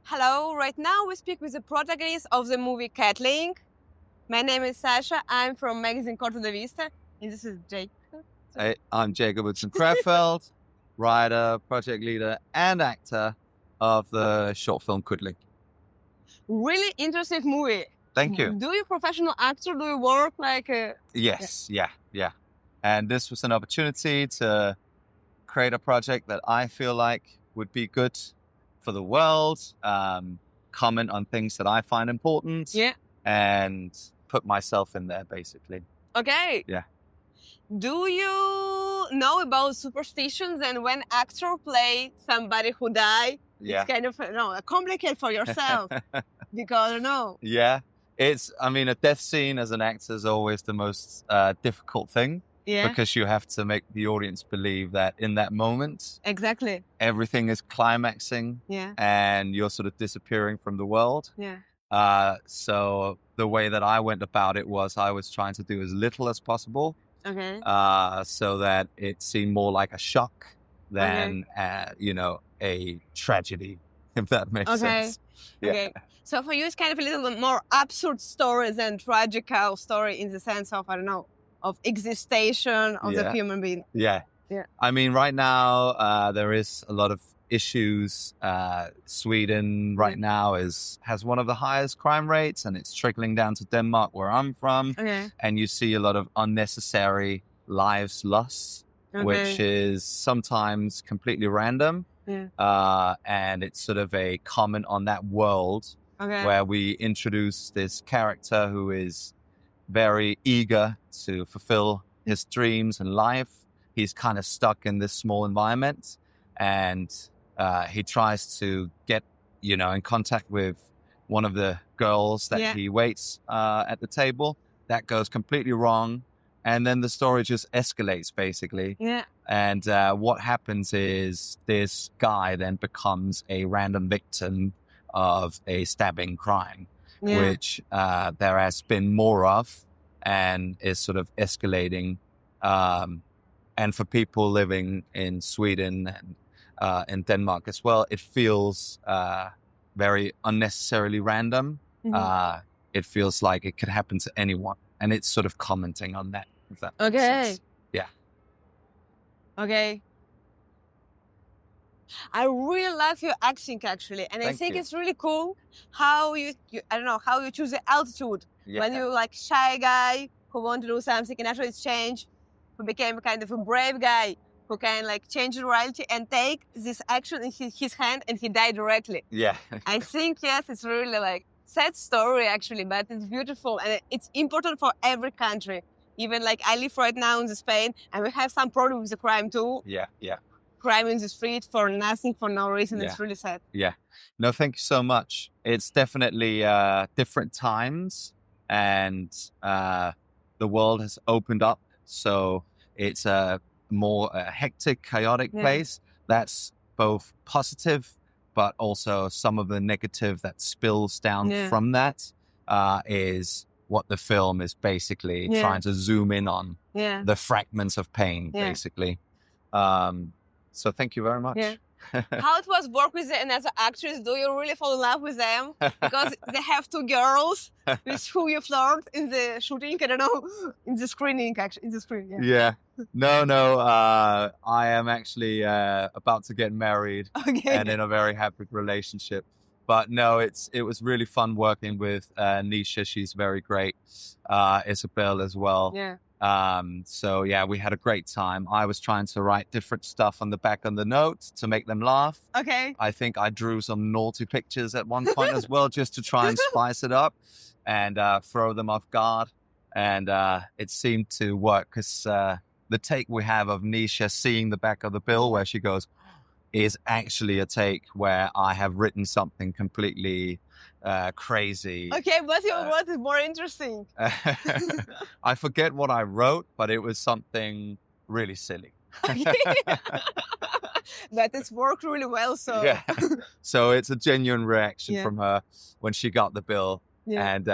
Hello, right now we speak with the protagonist of the movie KUTLING. My name is Sasha, I'm from magazine Corto de Vista, and this is Jacob. Hey, I'm Jacob Utzon Krefeld, writer, project leader, and actor of the short film KUTLING. Really interesting movie. Thank you. Do you professional actor? Do you work like Yes, yeah. And this was an opportunity to create a project that I feel like would be good for the world, comment on things that I find important, and put myself in there, basically. Okay. Yeah. Do you know about superstitions and when actor play somebody who died? Yeah. It's kind of complicated for yourself because Yeah. A death scene as an actor is always the most difficult thing. Yeah. Because you have to make the audience believe that in that moment, exactly, everything is climaxing, and you're sort of disappearing from the world. Yeah. So the way that I went about it was I was trying to do as little as possible, so that it seemed more like a shock than a tragedy, if that makes sense. Yeah. Okay. So for you, it's kind of a little bit more absurd story than tragical story in the sense of of existation of the human being. Yeah. I mean, right now there is a lot of issues. Sweden right now has one of the highest crime rates, and it's trickling down to Denmark, where I'm from. Okay. And you see a lot of unnecessary lives lost, which is sometimes completely random. Yeah. And it's sort of a comment on that world where we introduce this character who is very eager to fulfill his dreams in life. He's kind of stuck in this small environment, and he tries to get, in contact with one of the girls that he waits at the table. That goes completely wrong. And then the story just escalates, basically. Yeah. And what happens is this guy then becomes a random victim of a stabbing crime. Which there has been more of and is sort of escalating. And for people living in Sweden and in Denmark as well, it feels very unnecessarily random. Mm-hmm. It feels like it could happen to anyone. And it's sort of commenting on that, if that makes sense. Yeah. Okay. I really love your acting, actually, and I think it's really cool how you choose the altitude when you're like shy guy who want to do something and after it's changed, who became kind of a brave guy who can like change the reality and take this action in his hand, and he died directly. Yeah. I think it's really like sad story actually, but it's beautiful and it's important for every country. Even like I live right now in Spain, and we have some problem with the crime too. Yeah. Crime in the street for nothing, for no reason. It's really sad. Yeah. No, thank you so much. It's definitely different times, and the world has opened up. So it's a more hectic, chaotic place. That's both positive, but also some of the negative that spills down from that is what the film is basically trying to zoom in on. Yeah. The fragments of pain, basically. So thank you very much. Yeah. How it was work with another actress? Do you really fall in love with them? Because they have two girls with who you flirt in the shooting. I don't know, in the screening actually. In the screen. Yeah. No. I am actually about to get married and in a very happy relationship. But no, it was really fun working with Neesha. She's very great. Isabella as well. Yeah. So we had a great time. I was trying to write different stuff on the back of the notes to make them laugh. Okay. I think I drew some naughty pictures at one point as well, just to try and spice it up and throw them off guard. And it seemed to work because the take we have of Neesha seeing the back of the bill where she goes is actually a take where I have written something completely crazy. Okay, what you wrote is more interesting. I forget what I wrote, but it was something really silly. But it's worked really well, so... Yeah. So it's a genuine reaction from her when she got the bill. Yeah. And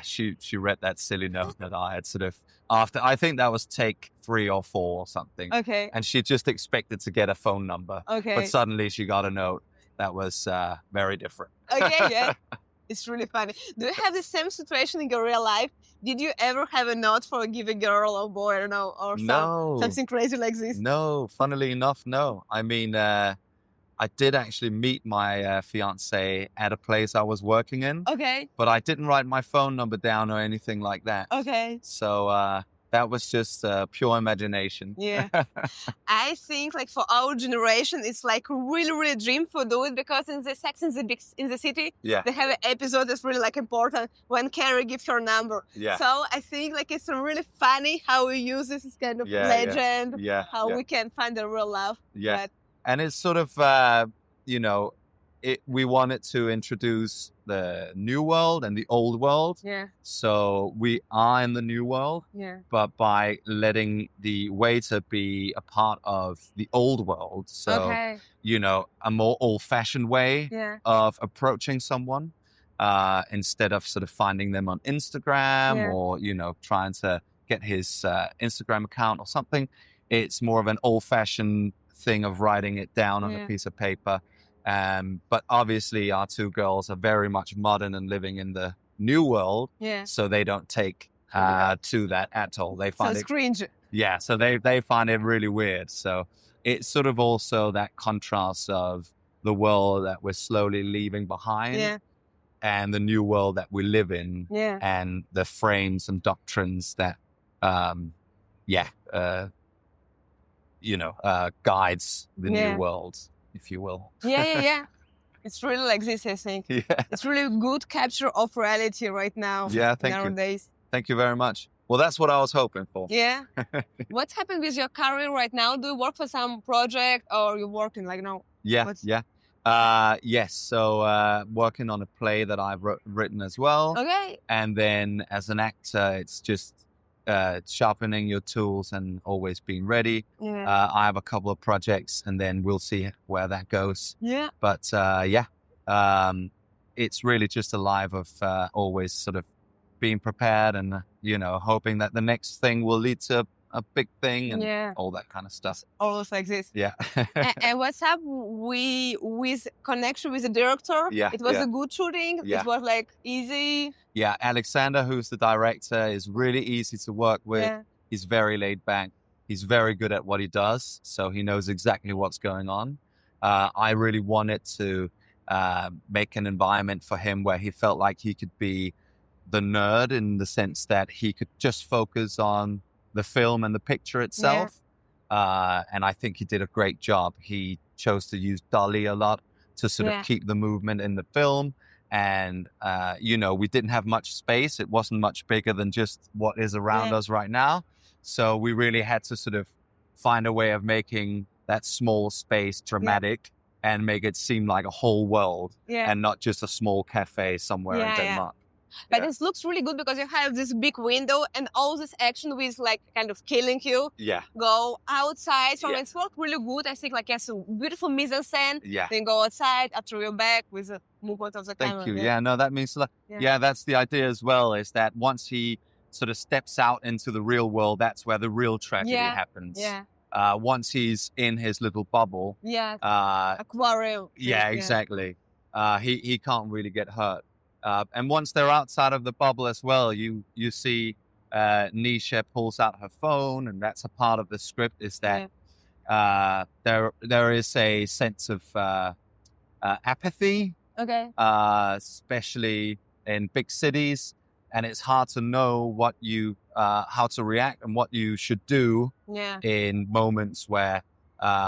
she read that silly note that I had sort of... After, I think that was take 3 or 4 or something. Okay. And she just expected to get a phone number. Okay. But suddenly she got a note. that was very different. Okay, yeah. It's really funny. Do you have the same situation in your real life? Did you ever have a note for a given girl or boy, I don't know, or something crazy like this? No, funnily enough, no. I mean, I did actually meet my fiance at a place I was working in. Okay. But I didn't write my phone number down or anything like that. Okay. So that was just pure imagination. Yeah. I think like for our generation, it's like really, really dream for do it because in the Sex in the City, they have an episode that's really like important when Carrie gives her number. Yeah. So I think like it's really funny how we use this kind of legend, how we can find the real love. Yeah. But... And it's sort of, you know, we wanted to introduce the new world and the old world. Yeah. So we are in the new world. Yeah. But by letting the waiter be a part of the old world. So, you know, a more old-fashioned way of approaching someone instead of sort of finding them on Instagram or, you know, trying to get his Instagram account or something. It's more of an old-fashioned thing of writing it down on a piece of paper. But obviously our two girls are very much modern and living in the new world. Yeah. So they don't take to that at all. They find it cringe. Yeah. So they find it really weird. So it's sort of also that contrast of the world that we're slowly leaving behind and the new world that we live in and the frames and doctrines that, guides the new world, if you will. Yeah. It's really like this, I think. Yeah. It's really good capture of reality right now. Yeah, nowadays. You. Thank you very much. Well, that's what I was hoping for. Yeah. What's happened with your career right now? Do you work for some project or you working like now? Yeah. Yes. So working on a play that I've written as well. Okay. And then as an actor, it's just sharpening your tools and always being ready. Yeah. I have a couple of projects and then we'll see where that goes. Yeah. But it's really just a life of always sort of being prepared and, hoping that the next thing will lead to a big thing and all that kind of stuff. Almost like this. Yeah. and what's up with connection with the director? Yeah. It was a good shooting. Yeah. It was like easy. Yeah. Aleksander, who's the director, is really easy to work with. Yeah. He's very laid back. He's very good at what he does. So he knows exactly what's going on. I really wanted to make an environment for him where he felt like he could be the nerd in the sense that he could just focus on the film and the picture itself. Yeah. And I think he did a great job. He chose to use dolly a lot to sort of keep the movement in the film. And, we didn't have much space. It wasn't much bigger than just what is around us right now. So we really had to sort of find a way of making that small space dramatic and make it seem like a whole world and not just a small cafe somewhere in Denmark. But it looks really good because you have this big window and all this action with like kind of killing you. Yeah. Go outside. So it's worked really good. I think like a beautiful mise-en-scène. Yeah. Then go outside after you're back with the movement of the camera. Thank you. Yeah, no, that means a lot. Yeah, that's the idea as well, is that once he sort of steps out into the real world, that's where the real tragedy happens. Yeah. Once he's in his little bubble. Yeah. Aquarium. Yeah, exactly. He can't really get hurt. And once they're outside of the bubble as well, you see Neesha pulls out her phone, and that's a part of the script, is that there is a sense of apathy, especially in big cities, and it's hard to know what how to react and what you should do in moments where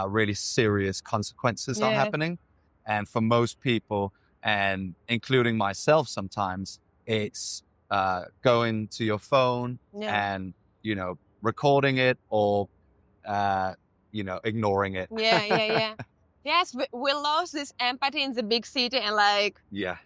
really serious consequences are happening. And for most people, and including myself sometimes, it's going to your phone and, recording it or, ignoring it. Yeah. Yes, we lost this empathy in the big city and like... Yeah.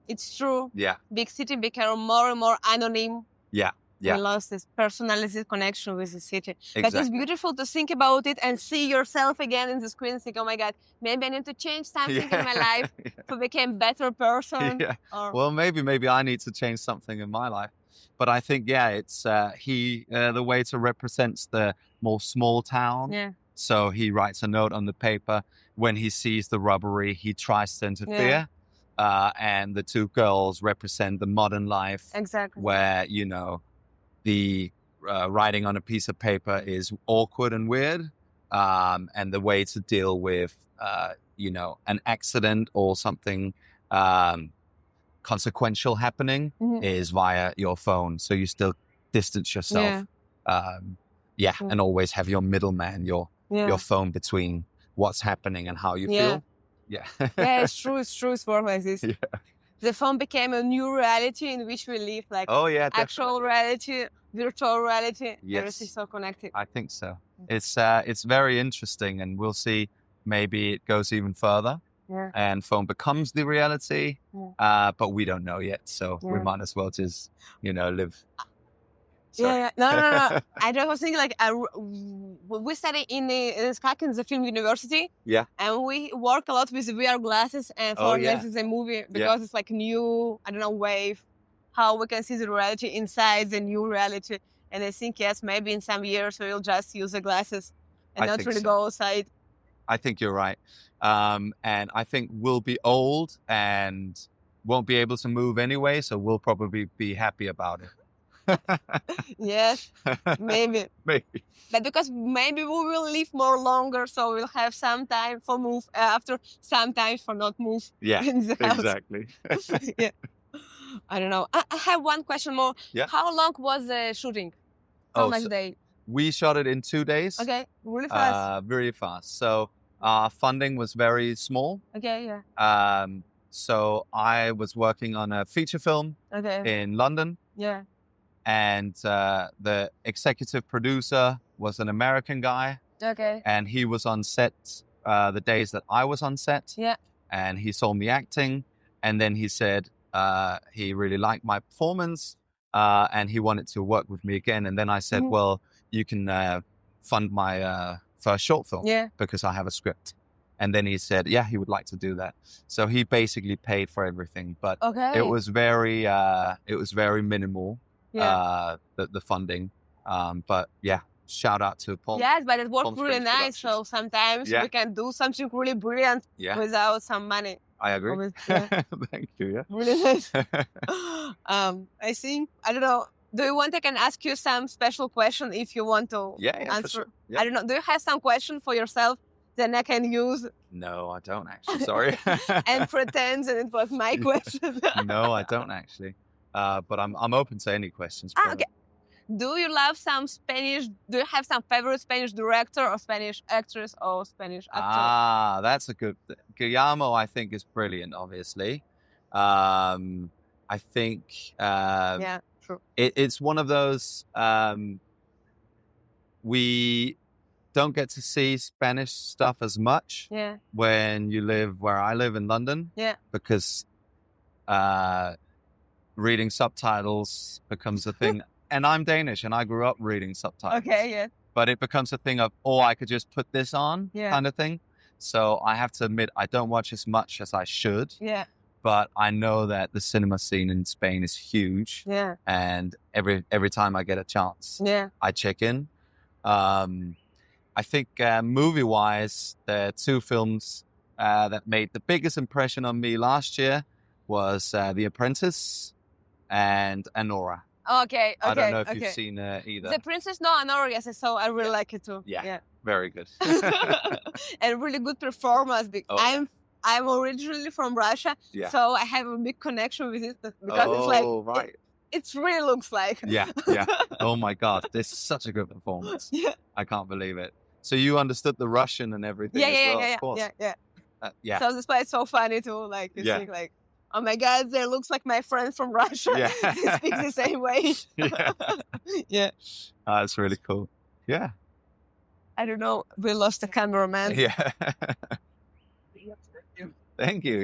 It's true. Yeah. Big city became more and more anonymous. Yeah. We lost this personalized connection with the city. Exactly. But it's beautiful to think about it and see yourself again in the screen and think, oh my God, maybe I need to change something in my life to become a better person. Yeah. Well, maybe I need to change something in my life. But I think, it's the way to represents the more small town So he writes a note on the paper. When he sees the robbery, he tries to interfere. And the two girls represent the modern life. Exactly. Where, the writing on a piece of paper is awkward and weird. And the way to deal with, an accident or something consequential happening is via your phone. So you still distance yourself. And always have your middleman, your phone between what's happening and how you feel. Yeah. It's true. It's work like this. Yeah. The phone became a new reality in which we live, like actual reality, virtual reality. Yes. Everything's so connected. I think so. It's very interesting, and we'll see. Maybe it goes even further. Yeah. And phone becomes the reality, but we don't know yet. So we might as well just, live. Sorry. Yeah. No. I just was thinking, like, we study in the film university. Yeah. And we work a lot with VR glasses and for the movie because it's like new, wave, how we can see the reality inside the new reality. And I think, yes, maybe in some years we'll just use the glasses and not really go outside. I think you're right. And I think we'll be old and won't be able to move anyway, so we'll probably be happy about it. Yes, maybe. Maybe. But because maybe we will live more longer, so we'll have some time for move after, some time for not move. Yeah, in the house. Exactly. Yeah. I don't know. I have one question more. Yeah. How long was the shooting? How much day? We shot it in 2 days. Okay, really fast. Really fast. So our funding was very small. Okay, yeah. So I was working on a feature film in London. Yeah. And the executive producer was an American guy. Okay. And he was on set the days that I was on set. Yeah. And he saw me acting. And then he said he really liked my performance. And he wanted to work with me again. And then I said, well, you can fund my first short film because I have a script. And then he said, yeah, he would like to do that. So he basically paid for everything. But it was very minimal. Yeah. The funding. But yeah, shout out to Paul. Yes, but it worked really nice. So sometimes we can do something really brilliant without some money. I agree. Thank you. Yeah. Really nice. I think, I don't know. Do you want I can ask you some special question if you want to answer? For sure. Yeah. I don't know. Do you have some question for yourself that I can use? No, I don't actually. Sorry. And pretend that it was my question. No, I don't actually. But I'm open to any questions. Okay. Do you love some Spanish? Do you have some favorite Spanish director or Spanish actress or Spanish actor? That's a good. Guillermo, I think, is brilliant. Obviously, I think. True. It's one of those. We don't get to see Spanish stuff as much. Yeah. When you live where I live in London. Yeah. Because. Reading subtitles becomes a thing. And I'm Danish and I grew up reading subtitles. Okay, yeah. But it becomes a thing of, I could just put this on kind of thing. So I have to admit, I don't watch as much as I should. Yeah. But I know that the cinema scene in Spain is huge. Yeah. And every time I get a chance, I check in. I think movie-wise, there are two films that made the biggest impression on me last year was The Apprentice and Anora. Okay. I don't know if you've seen either. The Princess, no, Anora, yes, I saw. I really like it too. Yeah. Very good. And really good performance. I'm originally from Russia, so I have a big connection with it because it's like it really looks like. Yeah. Oh my God, this is such a good performance. Yeah. I can't believe it. So you understood the Russian and everything as well, of course. Yeah. So that's why it's so funny to think like, oh my God, they looks like my friends from Russia. Yeah. They speak the same way. Yeah. That's really cool. Yeah. I don't know. We lost the cameraman. Yeah. Thank you.